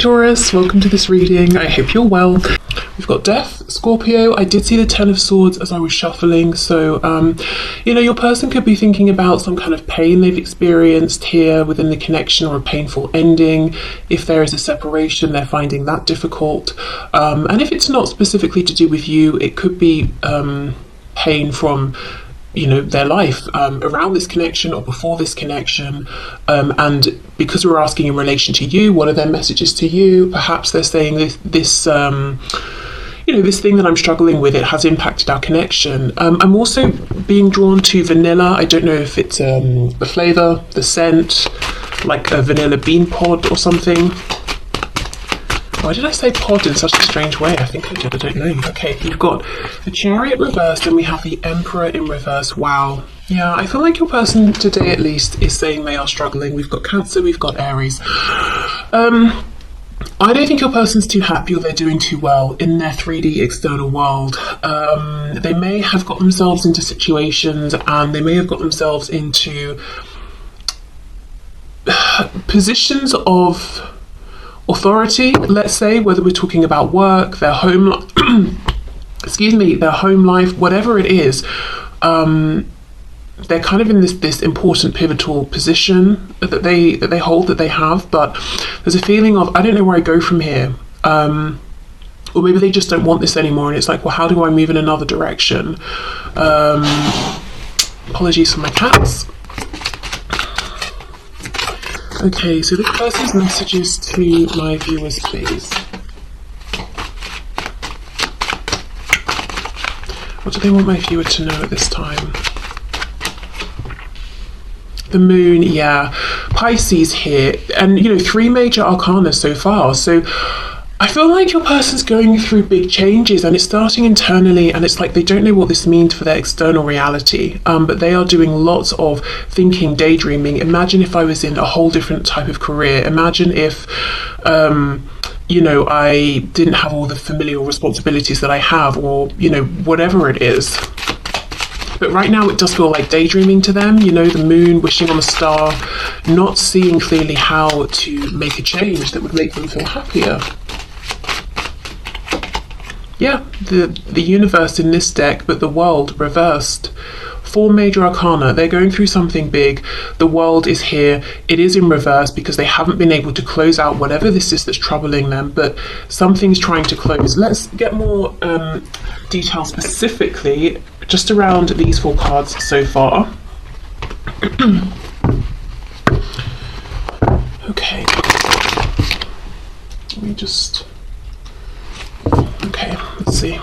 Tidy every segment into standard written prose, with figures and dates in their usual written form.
Taurus, welcome to this reading. I hope you're well. We've got Death, Scorpio. I did see the Ten of Swords as I was shuffling, so your person could be thinking about some kind of pain they've experienced here within the connection, or a painful ending. If there is a separation, they're finding that difficult, and if it's not specifically to do with you, it could be pain from their life around this connection or before this connection, and because we're asking in relation to you, what are their messages to you? Perhaps they're saying this this thing that I'm struggling with, it has impacted our connection. I'm also being drawn to vanilla. I don't know if it's the flavour, the scent, like a vanilla bean pod or something. Why did I say pod in such a strange way? I think I did, I don't know. Okay, we've got the Chariot reversed and we have the Emperor in reverse. Wow. Yeah, I feel like your person today at least is saying they are struggling. We've got Cancer, we've got Aries. I don't think your person's too happy or they're doing too well in their 3D external world. They may have got themselves into situations and they may have got themselves into positions of authority, let's say, whether we're talking about work, their home their home life, whatever it is. They're kind of in this important pivotal position that they hold, that they have, but there's a feeling of, I don't know where I go from here, or maybe they just don't want this anymore, and it's like, well, how do I move in another direction? Apologies for my cats. Okay, so the person's messages to my viewers, please. What do they want my viewer to know at this time? The Moon, yeah. Pisces here, and 3 major arcana so far. So I feel like your person's going through big changes, and it's starting internally, and it's like they don't know what this means for their external reality, but they are doing lots of thinking, daydreaming. Imagine if I was in a whole different type of career. Imagine if I didn't have all the familial responsibilities that I have, or whatever it is. But right now it does feel like daydreaming to them, the moon, wishing on a star, not seeing clearly how to make a change that would make them feel happier. Yeah, the universe in this deck, but the world reversed. 4 major arcana, they're going through something big. The world is here. It is in reverse because they haven't been able to close out whatever this is that's troubling them, but something's trying to close. Let's get more detail specifically just around these 4 cards so far. Okay. Let me just... Okay, let's see.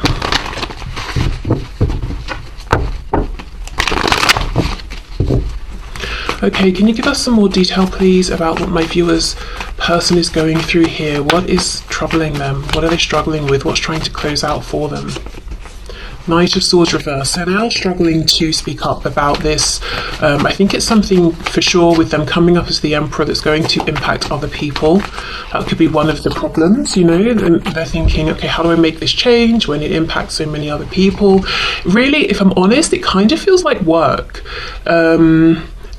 Okay, can you give us some more detail, please, about what my viewer's person is going through here? What is troubling them? What are they struggling with? What's trying to close out for them? Knight of Swords reversed. So they are struggling to speak up about this. I think it's something for sure with them coming up as the Emperor that's going to impact other people. That could be one of the problems, and they're thinking, okay, how do I make this change when it impacts so many other people? Really, if I'm honest, it kind of feels like work.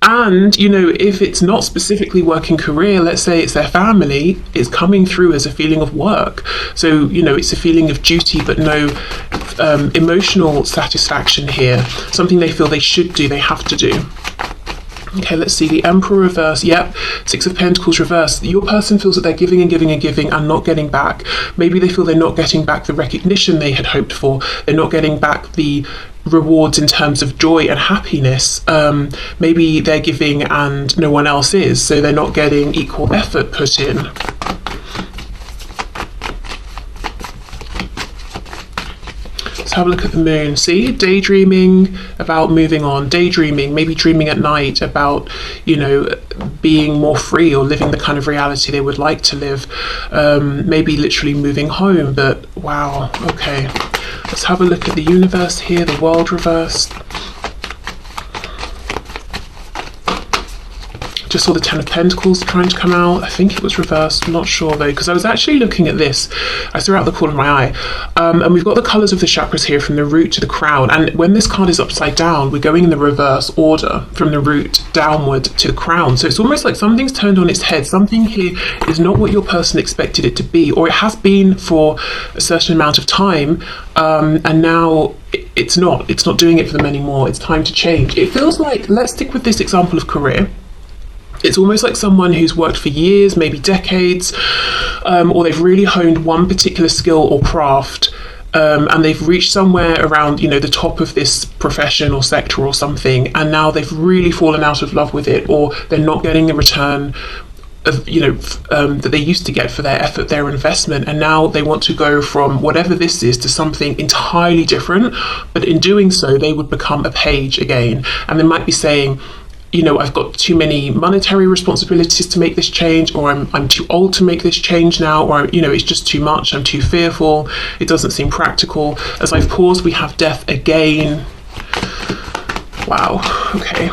And, if it's not specifically work and career, let's say it's their family, it's coming through as a feeling of work. So, it's a feeling of duty, but no emotional satisfaction here. Something they feel they should do, they have to do. Okay, let's see, the Emperor reverse. Yep, 6 of Pentacles reverse. Your person feels that they're giving and giving and giving and not getting back. Maybe they feel they're not getting back the recognition they had hoped for. They're not getting back the rewards in terms of joy and happiness. Maybe they're giving and no one else is, so they're not getting equal effort put in. Let's have a look at the moon. See, daydreaming about moving on, daydreaming, maybe dreaming at night about, being more free or living the kind of reality they would like to live. Maybe literally moving home, but wow, okay. Let's have a look at the universe here, the world reversed. Just saw the Ten of Pentacles trying to come out. I think it was reversed. I'm not sure though, because I was actually looking at this. I saw it out the corner of my eye. And we've got the colours of the chakras here from the root to the crown. And when this card is upside down, we're going in the reverse order from the root downward to the crown. So it's almost like something's turned on its head. Something here is not what your person expected it to be, or it has been for a certain amount of time. And now it's not doing it for them anymore. It's time to change. It feels like, let's stick with this example of career. It's almost like someone who's worked for years, maybe decades, or they've really honed one particular skill or craft, and they've reached somewhere around, you know, the top of this profession or sector or something, and now they've really fallen out of love with it, or they're not getting the return of, you know, that they used to get for their effort, their investment, and now they want to go from whatever this is to something entirely different. But in doing so, they would become a page again, and they might be saying, you know, I've got too many monetary responsibilities to make this change, or I'm too old to make this change now, or, you know, it's just too much, I'm too fearful, it doesn't seem practical. As I've paused, we have death again. Wow, okay.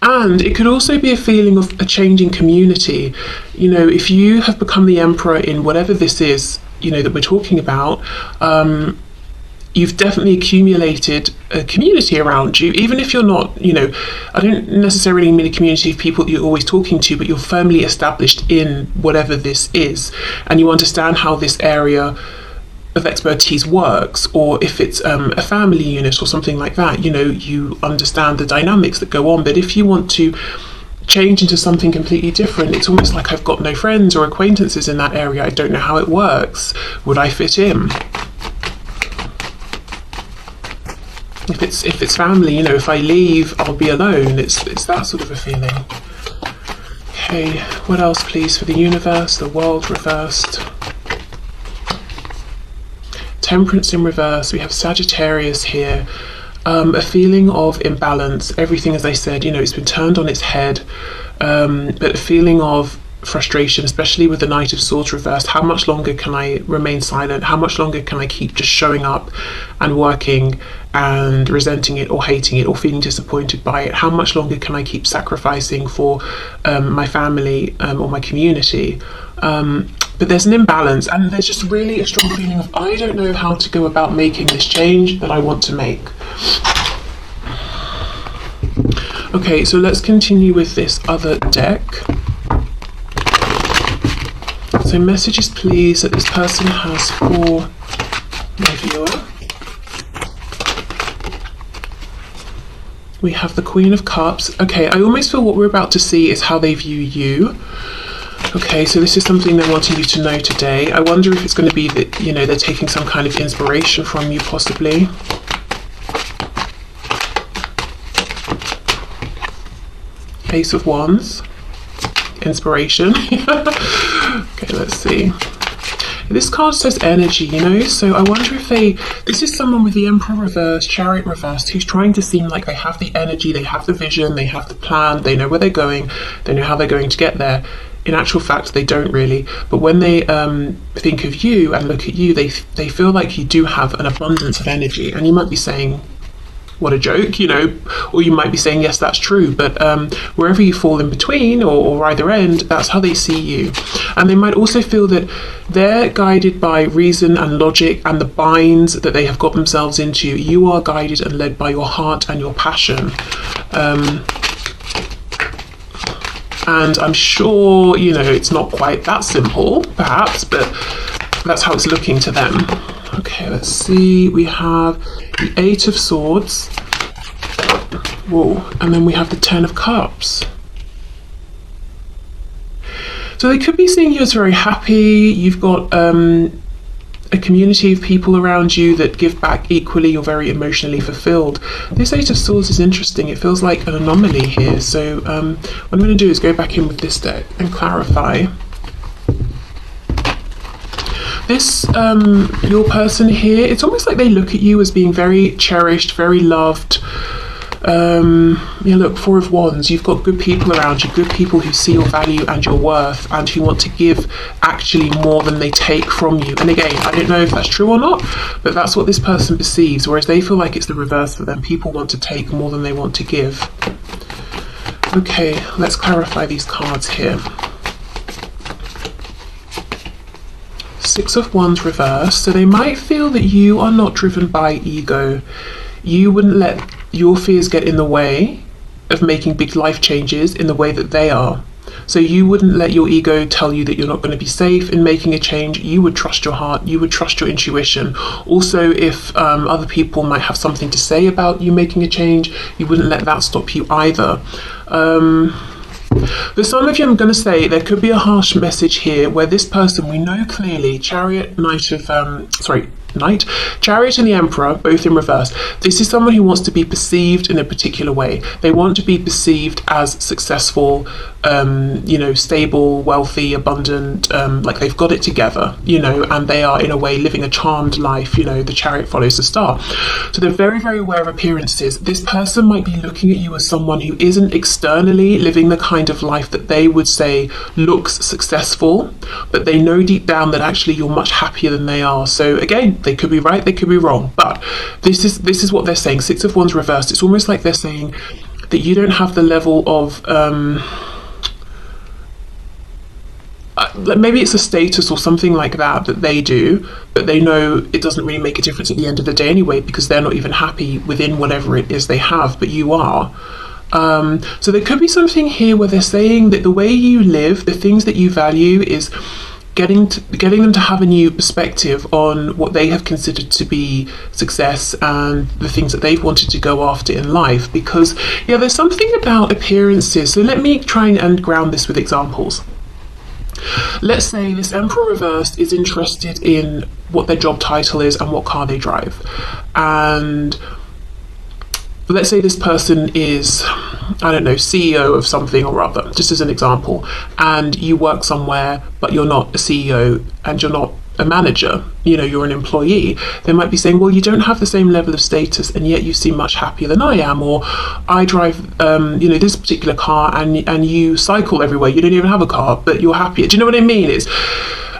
And it could also be a feeling of a changing community. You know, if you have become the emperor in whatever this is, you know, that we're talking about, you've definitely accumulated a community around you, even if you're not, you know, I don't necessarily mean a community of people that you're always talking to, but you're firmly established in whatever this is, and you understand how this area of expertise works. Or if it's a family unit or something like that, you know, you understand the dynamics that go on. But if you want to change into something completely different, it's almost like I've got no friends or acquaintances in that area, I don't know how it works, would I fit in? If it's family, you know, if I leave, I'll be alone. It's that sort of a feeling. Okay, what else please for the universe, the world reversed? Temperance in reverse. We have Sagittarius here. A feeling of imbalance. Everything, as I said, you know, it's been turned on its head. But a feeling of frustration, especially with the Knight of Swords reversed. How much longer can I remain silent? How much longer can I keep just showing up and working and resenting it or hating it or feeling disappointed by it? How much longer can I keep sacrificing for my family or my community? But there's an imbalance, and there's just really a strong feeling of, I don't know how to go about making this change that I want to make. Okay, so let's continue with this other deck. So messages please that this person has for my viewer. We have the Queen of Cups. Okay, I almost feel what we're about to see is how they view you. Okay, so this is something they're wanting you to know today. I wonder if it's going to be that, you know, they're taking some kind of inspiration from you, possibly. Ace of Wands. Inspiration. Okay, let's see. This card says energy, you know, so I wonder if this is someone with the Emperor reversed, Chariot reversed, who's trying to seem like they have the energy, they have the vision, they have the plan, they know where they're going, they know how they're going to get there. In actual fact, they don't really. But when they think of you and look at you, they feel like you do have an abundance of energy. And you might be saying, what a joke, you know, or you might be saying, yes, that's true. But wherever you fall in between or either end, that's how they see you. And they might also feel that they're guided by reason and logic and the binds that they have got themselves into. You are guided and led by your heart and your passion. And I'm sure, you know, it's not quite that simple, perhaps, but that's how it's looking to them. Okay, let's see. We have the Eight of Swords. Whoa. And then we have the Ten of Cups. So they could be seeing you as very happy. You've got a community of people around you that give back equally. You're very emotionally fulfilled. This Eight of Swords is interesting. It feels like an anomaly here. So what I'm going to do is go back in with this deck and clarify. This, your person here, it's almost like they look at you as being very cherished, very loved, Yeah, look, Four of Wands, you've got good people around you, good people who see your value and your worth and who want to give actually more than they take from you. And again, I don't know if that's true or not, but that's what this person perceives, whereas they feel like it's the reverse for them. People want to take more than they want to give. Okay, let's clarify these cards here. Six of Wands reversed. So they might feel that you are not driven by ego. You wouldn't let your fears get in the way of making big life changes in the way that they are. So you wouldn't let your ego tell you that you're not going to be safe in making a change. You would trust your heart. You would trust your intuition. Also, if other people might have something to say about you making a change, you wouldn't let that stop you either. For some of you, I'm going to say there could be a harsh message here where this person, we know clearly, Chariot, Chariot and the Emperor, both in reverse. This is someone who wants to be perceived in a particular way. They want to be perceived as successful, stable, wealthy, abundant, like they've got it together, and they are in a way living a charmed life. The Chariot follows the star. So they're very, very aware of appearances. This person might be looking at you as someone who isn't externally living the kind of life that they would say looks successful, but they know deep down that actually you're much happier than they are. So again, they could be right, they could be wrong, but this is what they're saying. Six of Wands reversed. It's almost like they're saying that you don't have the level of maybe it's a status or something like that they do, but they know it doesn't really make a difference at the end of the day anyway, because they're not even happy within whatever it is they have, but you are. So there could be something here where they're saying that the way you live, the things that you value, is getting them to have a new perspective on what they have considered to be success and the things that they've wanted to go after in life. Because there's something about appearances. So let me try and ground this with examples. Let's say this Emperor reversed is interested in what their job title is and what car they drive, and let's say this person is, I don't know, CEO of something or other, just as an example, and you work somewhere but you're not a CEO and you're not a manager, you're an employee. They might be saying, well, you don't have the same level of status and yet you seem much happier than I am, or I drive this particular car and you cycle everywhere, you don't even have a car but you're happier. Do you know what I mean?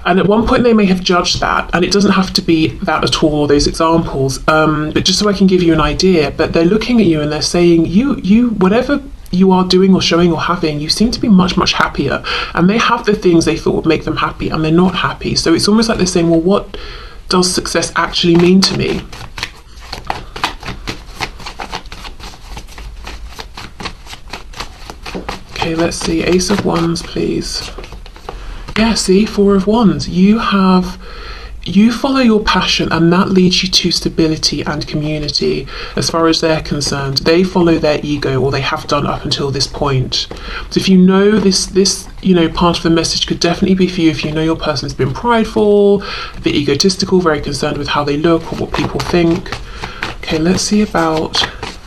And at one point they may have judged that, and it doesn't have to be that at all, those examples, but just so I can give you an idea. But they're looking at you and they're saying, you whatever you are doing or showing or having, you seem to be much, much happier. And they have the things they thought would make them happy and they're not happy. So it's almost like they're saying, well, what does success actually mean to me? Okay, let's see. Ace of Wands, please. Yeah, see, Four of Wands. You follow your passion and that leads you to stability and community. As far as they're concerned, they follow their ego, or they have done up until this point. So if you know this part of the message could definitely be for you if you know your person has been prideful, a bit egotistical, very concerned with how they look or what people think. Okay, let's see about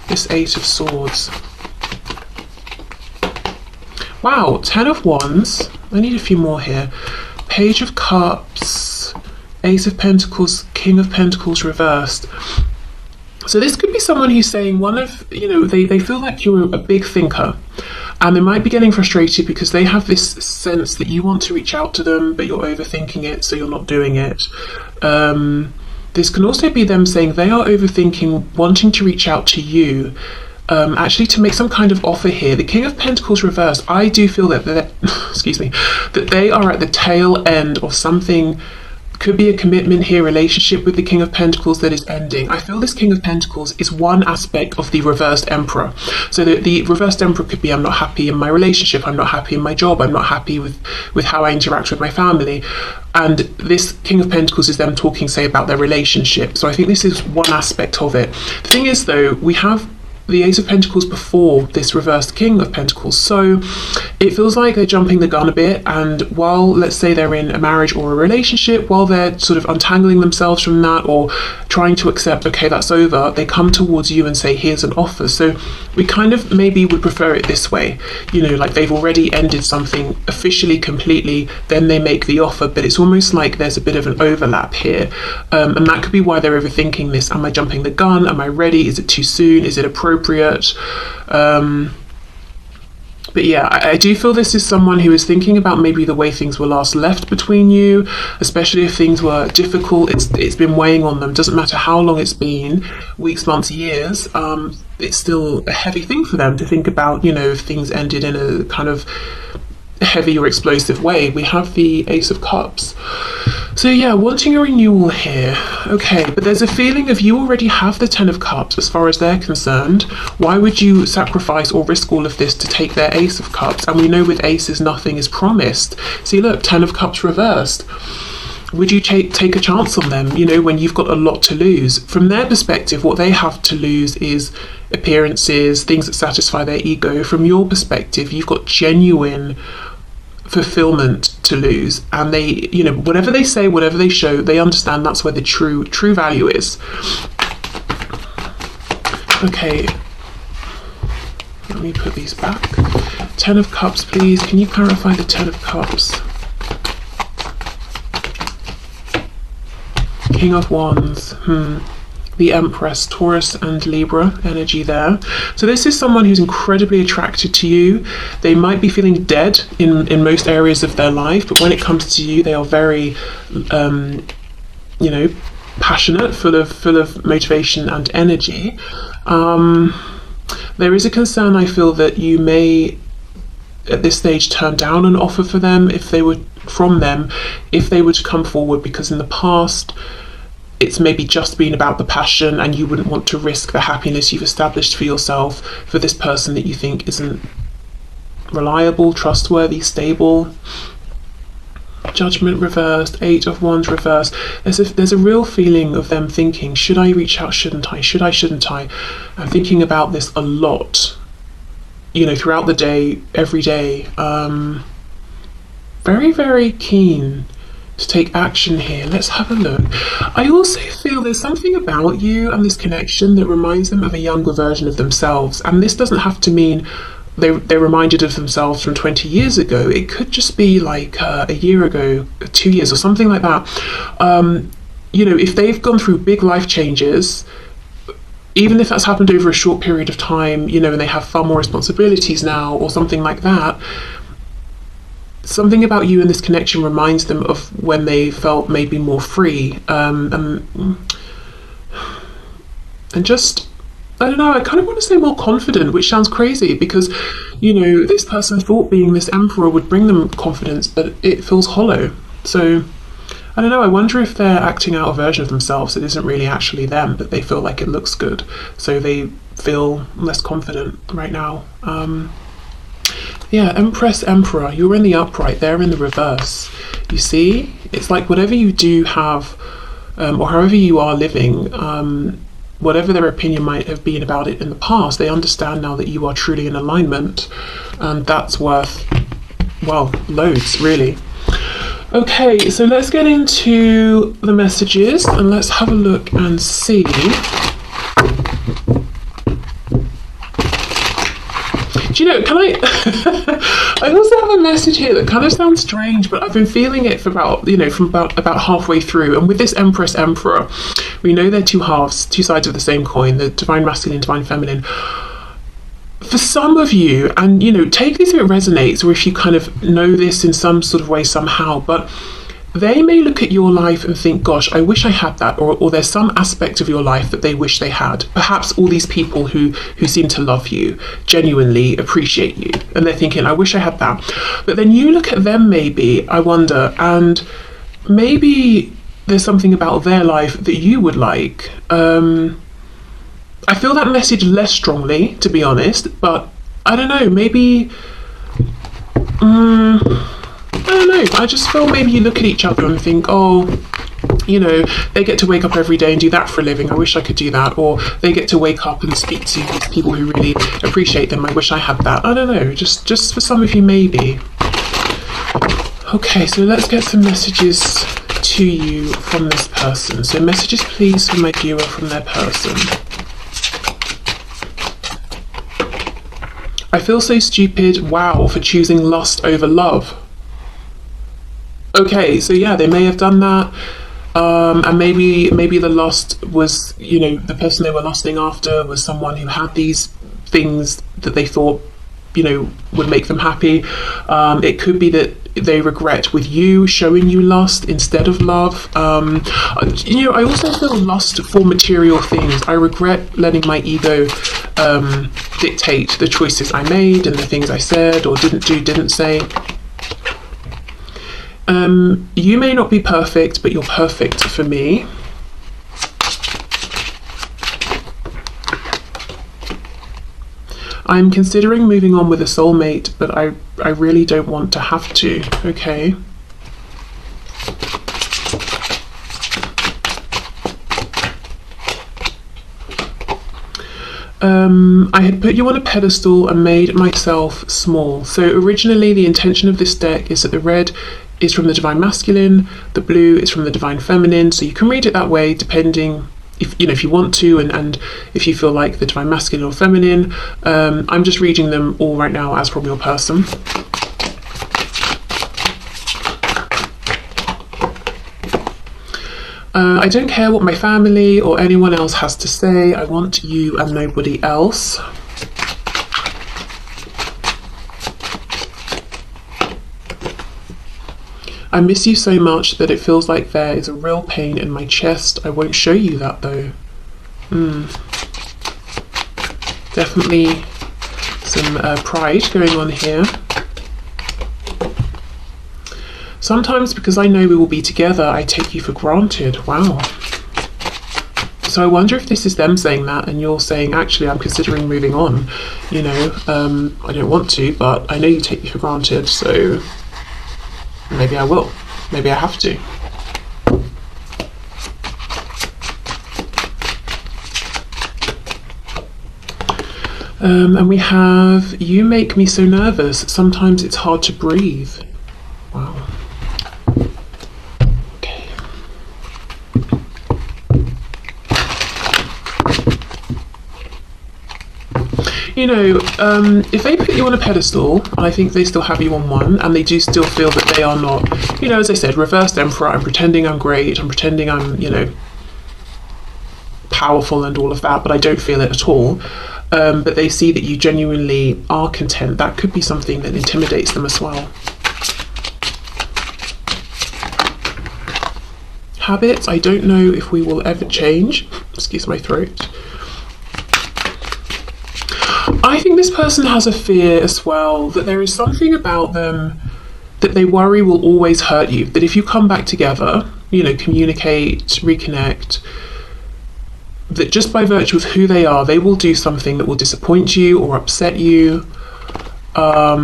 this Eight of Swords. Wow, 10 of Wands. I need a few more here. Page of Cups, Ace of Pentacles, King of Pentacles reversed. So this could be someone who's saying they feel like you're a big thinker, and they might be getting frustrated because they have this sense that you want to reach out to them, but you're overthinking it, so you're not doing it. This can also be them saying they are overthinking wanting to reach out to you, actually to make some kind of offer here. The King of Pentacles reversed, I do feel that that they are at the tail end of something. Could be a commitment here, relationship with the King of Pentacles that is ending. I feel this King of Pentacles is one aspect of the reversed Emperor. So the reversed Emperor could be, I'm not happy in my relationship, I'm not happy in my job, I'm not happy with how I interact with my family. And this King of Pentacles is them talking, say, about their relationship. So I think this is one aspect of it. The thing is, though, we have the Ace of Pentacles before this reversed King of Pentacles, so it feels like they're jumping the gun a bit, and while, let's say, they're in a marriage or a relationship, while they're sort of untangling themselves from that or trying to accept, okay, that's over, they come towards you and say, here's an offer. So we kind of maybe would prefer it this way, like they've already ended something officially, completely, then they make the offer, but it's almost like there's a bit of an overlap here, and that could be why they're overthinking this. Am I jumping the gun? Am I ready? Is it too soon? Is it appropriate? appropriate. But yeah, I do feel this is someone who is thinking about maybe the way things were last left between you, especially if things were difficult. It's been weighing on them. Doesn't matter how long it's been, weeks, months, years. It's still a heavy thing for them to think about, you know, if things ended in a kind of heavy or explosive way. We have the Ace of Cups. So yeah, wanting a renewal here. Okay, but there's a feeling of you already have the Ten of Cups as far as they're concerned. Why would you sacrifice or risk all of this to take their Ace of Cups? And we know with aces, nothing is promised. See, look, Ten of Cups reversed. Would you take a chance on them, you know, when you've got a lot to lose? From their perspective, what they have to lose is appearances, things that satisfy their ego. From your perspective, you've got genuine fulfillment to lose, and they, you know, whatever they say, whatever they show, they understand that's where the true value is. Okay, let me put these back. Ten of Cups, please. Can you clarify the Ten of Cups? King of Wands. The Empress, Taurus and Libra energy there. So this is someone who's incredibly attracted to you. They might be feeling dead in most areas of their life, but when it comes to you, they are very, you know, passionate, full of motivation and energy. There is a concern, I feel, that you may, at this stage, turn down an offer for them if they were to come forward, because in the past, it's maybe just been about the passion and you wouldn't want to risk the happiness you've established for yourself for this person that you think isn't reliable, trustworthy, stable. Judgment reversed, Eight of Wands reversed. There's a real feeling of them thinking, should I reach out, shouldn't I? Should I, shouldn't I? I'm thinking about this a lot, you know, throughout the day, every day. Very, very keen to take action here. Let's have a look. I also feel there's something about you and this connection that reminds them of a younger version of themselves. And this doesn't have to mean they're reminded of themselves from 20 years ago. It could just be like a year ago, 2 years or something like that. You know, if they've gone through big life changes, even if that's happened over a short period of time, you know, and they have far more responsibilities now or something like that, something about you and this connection reminds them of when they felt maybe more free, and just, I don't know, I kind of want to say more confident, which sounds crazy because, you know, this person thought being this emperor would bring them confidence, but it feels hollow. So I don't know, I wonder if they're acting out a version of themselves that isn't really actually them, but they feel like it looks good, so they feel less confident right now. Yeah, Empress, Emperor, you're in the upright, they're in the reverse. You see, it's like whatever you do have, or however you are living, whatever their opinion might have been about it in the past, they understand now that you are truly in alignment, and that's worth, well, loads, really. Okay, so let's get into the messages and let's have a look and see. Do you know, can I I also have a message here that kind of sounds strange, but I've been feeling it for about, you know, from about halfway through. And with this Empress, Emperor, we know they're two halves, two sides of the same coin, the divine masculine, divine feminine. For some of you, and, you know, take this if it resonates or if you kind of know this in some sort of way somehow, but they may look at your life and think, gosh, I wish I had that, or there's some aspect of your life that they wish they had. Perhaps all these people who seem to love you, genuinely appreciate you, and they're thinking, I wish I had that. But then you look at them maybe, I wonder, and maybe there's something about their life that you would like. I feel that message less strongly, to be honest, but I don't know, maybe, I don't know, I just feel maybe you look at each other and think, oh, you know, they get to wake up every day and do that for a living, I wish I could do that. Or they get to wake up and speak to these people who really appreciate them, I wish I had that. I don't know, just for some of you maybe. Okay, so let's get some messages to you from this person. So messages please from my viewer from their person. I feel so stupid, wow, for choosing lust over love. Okay, so yeah, they may have done that. And maybe the lust was, you know, the person they were lusting after was someone who had these things that they thought, you know, would make them happy. It could be that they regret with you showing you lust instead of love. You know, I also feel lust for material things. I regret letting my ego dictate the choices I made and the things I said or didn't do, didn't say. You may not be perfect, but you're perfect for me. I'm considering moving on with a soulmate, but I really don't want to have to. Okay. I had put you on a pedestal and made myself small. So originally the intention of this deck is that the red is from the divine masculine, the blue is from the divine feminine. So you can read it that way depending if you know, if you want to, and if you feel like the divine masculine or feminine. I'm just reading them all right now as from your person. I don't care what my family or anyone else has to say. I want you and nobody else. I miss you so much that it feels like there is a real pain in my chest. I won't show you that though. Definitely some pride going on here. Sometimes because I know we will be together, I take you for granted. Wow. So I wonder if this is them saying that and you're saying, actually, I'm considering moving on. You know, I don't want to, but I know you take me for granted, so maybe I will. Maybe I have to. And we have, you make me so nervous. Sometimes it's hard to breathe. Wow. Okay. You know, if they put you on a pedestal, and I think they still have you on one, and they do still feel that they are not, you know, as I said, reversed emperor, I'm pretending I'm great, I'm pretending I'm, you know, powerful and all of that, but I don't feel it at all. But they see that you genuinely are content. That could be something that intimidates them as well. Habits, I don't know if we will ever change. Excuse my throat. I think this person has a fear as well that there is something about them that they worry will always hurt you. That if you come back together, you know, communicate, reconnect, that just by virtue of who they are, they will do something that will disappoint you or upset you. I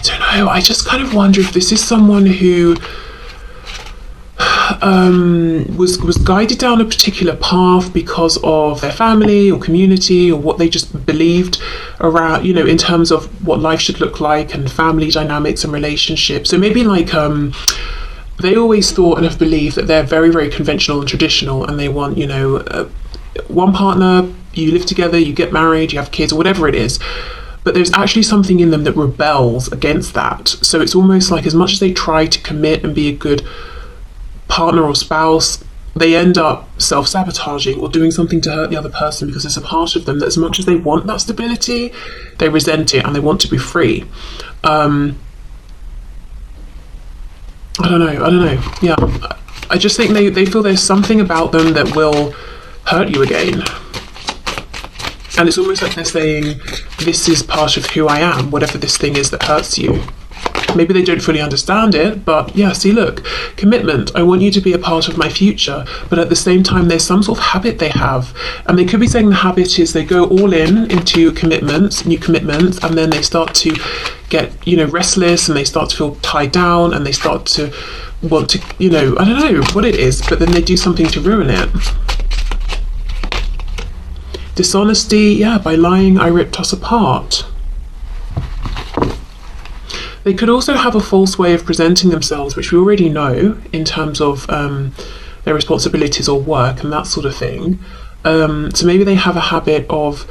don't know, I just kind of wonder if this is someone who was guided down a particular path because of their family or community or what they just believed around, you know, in terms of what life should look like and family dynamics and relationships. So maybe like they always thought and have believed that they're very, very conventional and traditional, and they want, you know, one partner, you live together, you get married, you have kids, or whatever it is. But there's actually something in them that rebels against that. So it's almost like as much as they try to commit and be a good partner or spouse, they end up self-sabotaging or doing something to hurt the other person because there's a part of them that as much as they want that stability, they resent it and they want to be free. I don't know. Yeah, I just think they feel there's something about them that will hurt you again. And it's almost like they're saying, this is part of who I am, whatever this thing is that hurts you. Maybe they don't fully understand it, but yeah, see, look, commitment. I want you to be a part of my future, but at the same time, there's some sort of habit they have. And they could be saying the habit is they go all in into commitments, new commitments, and then they start to get, you know, restless, and they start to feel tied down, and they start to want to, you know, I don't know what it is, but then they do something to ruin it. Dishonesty, yeah, by lying, I ripped us apart. They could also have a false way of presenting themselves, which we already know in terms of their responsibilities or work and that sort of thing. So maybe they have a habit of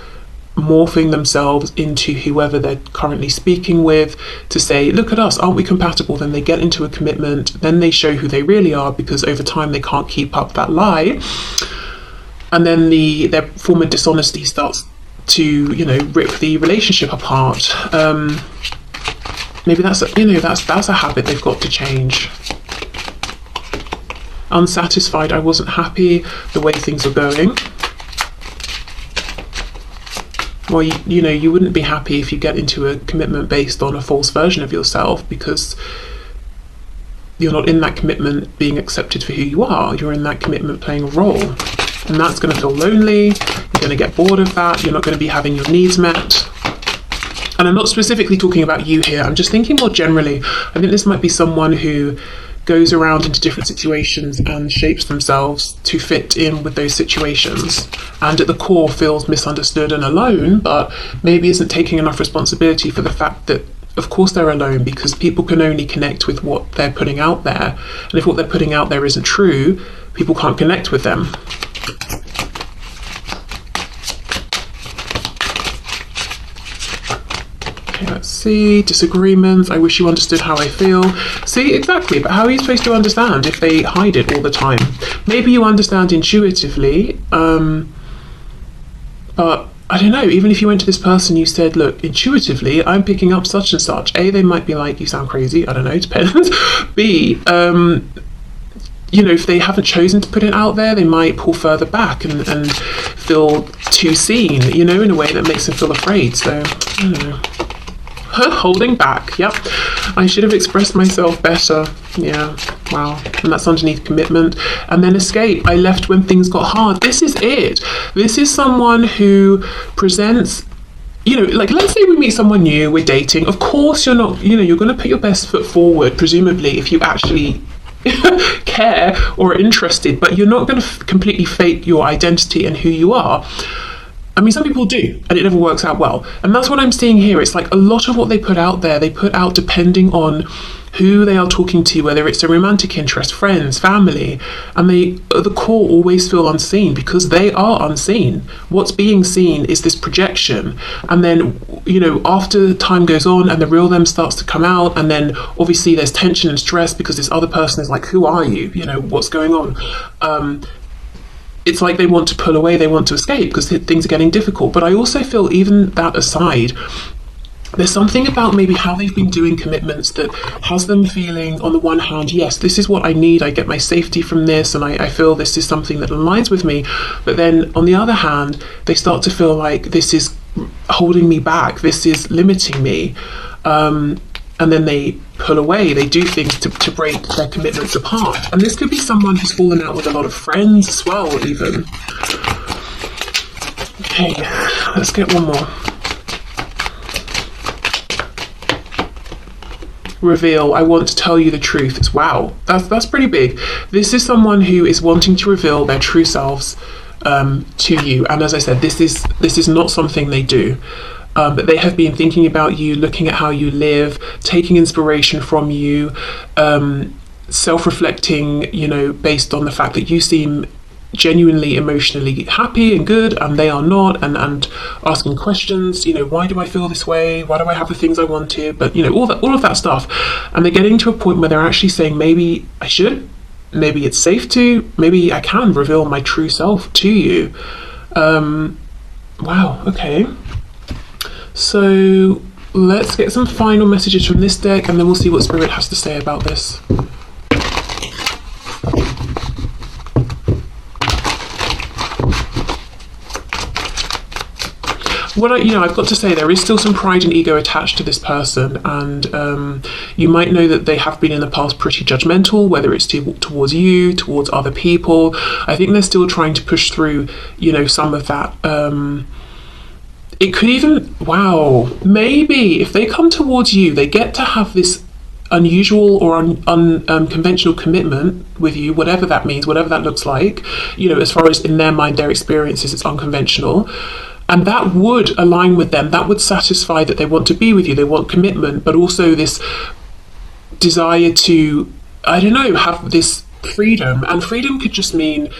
morphing themselves into whoever they're currently speaking with to say, look at us, aren't we compatible? Then they get into a commitment, then they show who they really are, because over time they can't keep up that lie. And then their form of dishonesty starts to, rip the relationship apart. Maybe that's a habit they've got to change. Unsatisfied, I wasn't happy the way things are going. Well, you wouldn't be happy if you get into a commitment based on a false version of yourself, because you're not in that commitment being accepted for who you are. You're in that commitment playing a role. And that's going to feel lonely. You're going to get bored of that. You're not going to be having your needs met. And I'm not specifically talking about you here. I'm just thinking more generally. I think this might be someone who goes around into different situations and shapes themselves to fit in with those situations, and at the core feels misunderstood and alone, but maybe isn't taking enough responsibility for the fact that of course they're alone, because people can only connect with what they're putting out there, and if what they're putting out there isn't true, people can't connect with them. Let's see, disagreements. I wish you understood how I feel. See, exactly, but how are you supposed to understand if they hide it all the time? Maybe you understand intuitively, but I don't know, even if you went to this person, you said, look, intuitively, I'm picking up such and such. A, they might be like, you sound crazy, I don't know, depends. B, if they haven't chosen to put it out there, they might pull further back and feel too seen, in a way that makes them feel afraid. So, I don't know. Holding back, yep. I should have expressed myself better. Yeah, wow. And that's underneath commitment. And then escape. I left when things got hard. This is it. This is someone who presents, let's say we meet someone new, we're dating. Of course you're not, you're going to put your best foot forward, presumably, if you actually care or are interested, but you're not going to completely fake your identity and who you are. I mean, some people do, and it never works out well. And that's what I'm seeing here. It's like a lot of what they put out there, they put out depending on who they are talking to, whether it's a romantic interest, friends, family, and they, at the core, always feel unseen because they are unseen. What's being seen is this projection. And then, after time goes on and the real them starts to come out, and then obviously there's tension and stress because this other person is like, who are you? What's going on? It's like they want to pull away, they want to escape because things are getting difficult. But I also feel, even that aside, there's something about maybe how they've been doing commitments that has them feeling, on the one hand, yes, this is what I need, I get my safety from this, and I feel this is something that aligns with me. But then on the other hand, they start to feel like this is holding me back, this is limiting me. And then they pull away, they do things to break their commitments apart. And this could be someone who's fallen out with a lot of friends as well, even. Okay, let's get one more. Reveal, I want to tell you the truth. It's wow, that's pretty big. This is someone who is wanting to reveal their true selves to you. And as I said, this is not something they do. But they have been thinking about you, looking at how you live, taking inspiration from you, self-reflecting, based on the fact that you seem genuinely emotionally happy and good and they are not, and asking questions, why do I feel this way? Why do I have the things I wanted? But, all of that stuff. And they're getting to a point where they're actually saying, maybe I should, maybe it's safe to, maybe I can reveal my true self to you. Wow, okay. So let's get some final messages from this deck, and then we'll see what Spirit has to say about this. I've got to say, there is still some pride and ego attached to this person, and you might know that they have been in the past pretty judgmental, whether it's towards you, towards other people. I think they're still trying to push through, some of that. It could even, maybe if they come towards you, they get to have this unusual or unconventional commitment with you, whatever that means, whatever that looks like, as far as in their mind, their experiences, it's unconventional. And that would align with them. That would satisfy that they want to be with you. They want commitment, but also this desire to, have this freedom. And freedom could just mean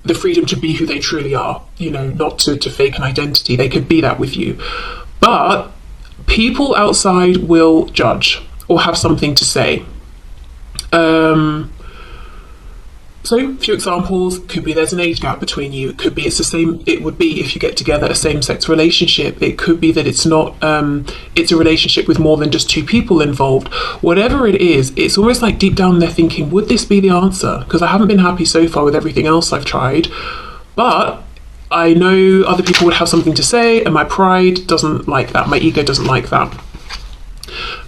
the freedom to be who they truly are, you know, not to fake an identity. They could be that with you. But people outside will judge or have something to say. So a few examples could be there's an age gap between you. It could be it's the same. It would be if you get together a same-sex relationship. It could be that it's not. It's a relationship with more than just two people involved. Whatever it is, it's almost like deep down they're thinking, would this be the answer? Because I haven't been happy so far with everything else I've tried, but I know other people would have something to say, and my pride doesn't like that. My ego doesn't like that.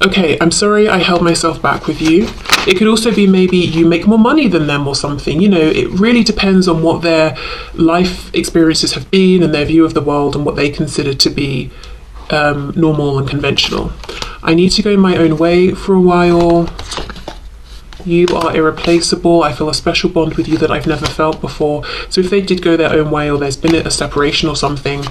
Okay, I'm sorry I held myself back with you. It could also be maybe you make more money than them or something. You know, it really depends on what their life experiences have been and their view of the world and what they consider to be normal and conventional. I need to go my own way for a while. You are irreplaceable. I feel a special bond with you that I've never felt before. So if they did go their own way, or there's been a separation or something,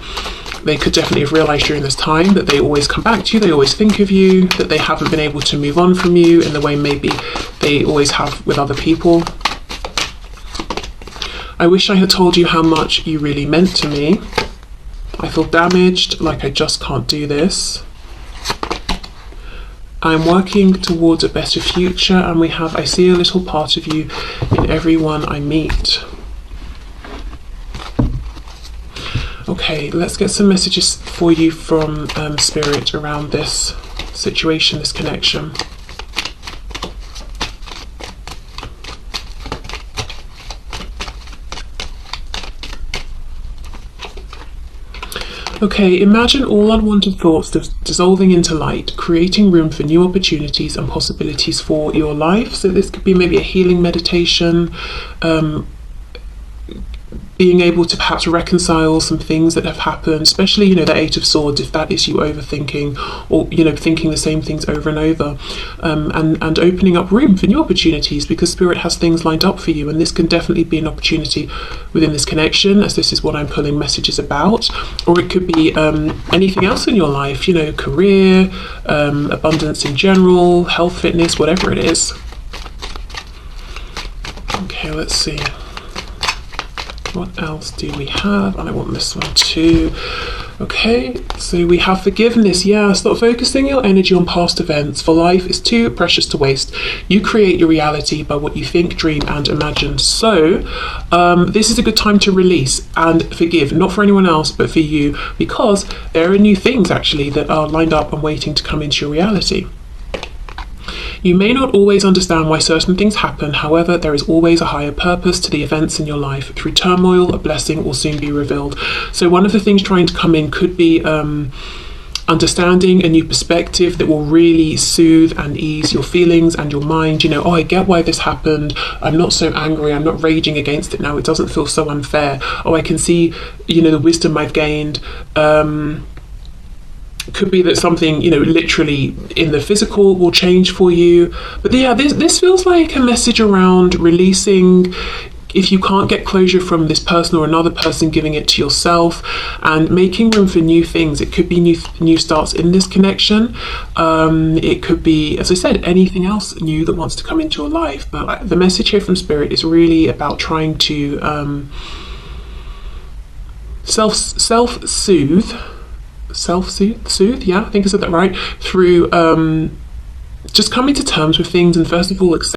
they could definitely have realised during this time that they always come back to you, they always think of you, that they haven't been able to move on from you in the way maybe they always have with other people. I wish I had told you how much you really meant to me. I feel damaged, like I just can't do this. I'm working towards a better future, and I see a little part of you in everyone I meet. Okay, let's get some messages for you from Spirit around this situation, this connection. Okay, imagine all unwanted thoughts dissolving into light, creating room for new opportunities and possibilities for your life. So this could be maybe a healing meditation, being able to perhaps reconcile some things that have happened, especially, you know, the Eight of Swords, if that is you overthinking or, you know, thinking the same things over and over, and opening up room for new opportunities, because Spirit has things lined up for you, and this can definitely be an opportunity within this connection, as this is what I'm pulling messages about. Or it could be anything else in your life, you know, career, abundance in general, health, fitness, whatever it is. Okay, let's see. What else do we have? And I want this one too. Okay, so we have forgiveness. Yeah, stop focusing your energy on past events, for life is too precious to waste. You create your reality by what you think, dream, and imagine. So this is a good time to release and forgive, not for anyone else, but for you, because there are new things actually that are lined up and waiting to come into your reality. You may not always understand why certain things happen, however, there is always a higher purpose to the events in your life. Through turmoil, a blessing will soon be revealed. So one of the things trying to come in could be understanding a new perspective that will really soothe and ease your feelings and your mind. You know, oh, I get why this happened. I'm not so angry. I'm not raging against it now. It doesn't feel so unfair. Oh, I can see, you know, the wisdom I've gained. Could be that something, you know, literally in the physical will change for you. But yeah, this feels like a message around releasing. If you can't get closure from this person or another person, giving it to yourself and making room for new things. It could be new starts in this connection. It could be, as I said, anything else new that wants to come into your life. But the message here from Spirit is really about trying to self-soothe, yeah, I think I said that right, through just coming to terms with things, and first of all accept